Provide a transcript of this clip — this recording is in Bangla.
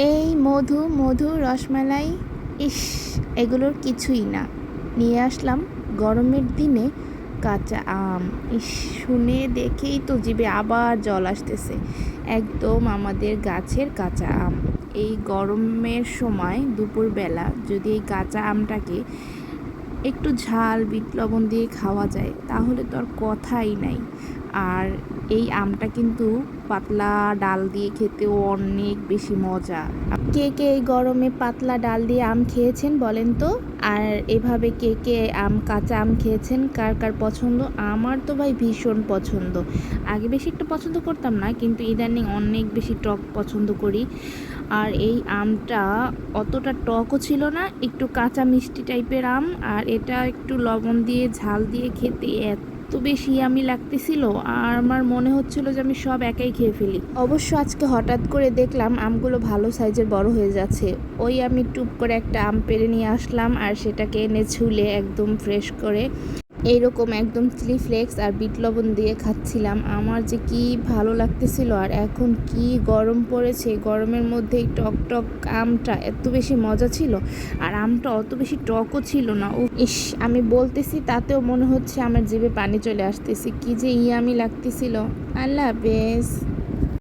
এই মধু মধু রসমালাই, ইস, এগুলোর কিছুই না। নিয়ে আসলাম গরমের দিনে কাঁচা আম। ইস, শুনে দেখেই তো জিভে আবার জল আসতেছে। একদম আমাদের গাছের কাঁচা আম। এই গরমের সময় দুপুরবেলা যদি এই কাঁচা আমটাকে একটু ঝাল বিট লবণ দিয়ে খাওয়া যায় তাহলে তো আর কথাই নাই। আর এই আমটা কিন্তু পাতলা ডাল দিয়ে খেতেও অনেক বেশি মজা। কে কে এই গরমে পাতলা ডাল দিয়ে আম খেয়েছেন বলেন তো? আর এভাবে কে কে কাঁচা আম খেয়েছেন, কার কার পছন্দ? আমার তো ভাই ভীষণ পছন্দ। আগে বেশি একটা পছন্দ করতাম না, কিন্তু ইদানিং অনেক বেশি টক পছন্দ করি। আর এই আমটা অতটা টকও ছিল না, একটু কাঁচা মিষ্টি টাইপের আম। আর এটা একটু লবণ দিয়ে ঝাল দিয়ে খেতে এত বেশি আমি লাগতেছিল, আর আমার মনে হচ্ছিল যে আমি সব একাই খেয়ে ফেলি। অবশ্য আজকে হঠাৎ করে দেখলাম আমগুলো ভালো সাইজের বড় হয়ে যাচ্ছে। ওই আমি টুপ করে একটা আম পেড়ে নিয়ে আসলাম, আর সেটাকে এনে ছুলে একদম ফ্রেশ করে এইরকম একদম চিলি ফ্লেক্স আর বিট লবণ দিয়ে খাচ্ছিলাম। আমার যে কি ভালো লাগতেছিল। আর এখন কি গরম পড়েছে, গরমের মধ্যে এই টক টক আমটা এত বেশি মজা ছিল। আর আমটা অত বেশি টকও ছিল না। ও ইস, আমি বলতেছি তাতেও মনে হচ্ছে আমার জিভে পানি চলে আসতেছে, কি যে ইয়ামি লাগতেছিল। আল্লাহ হাফেজ।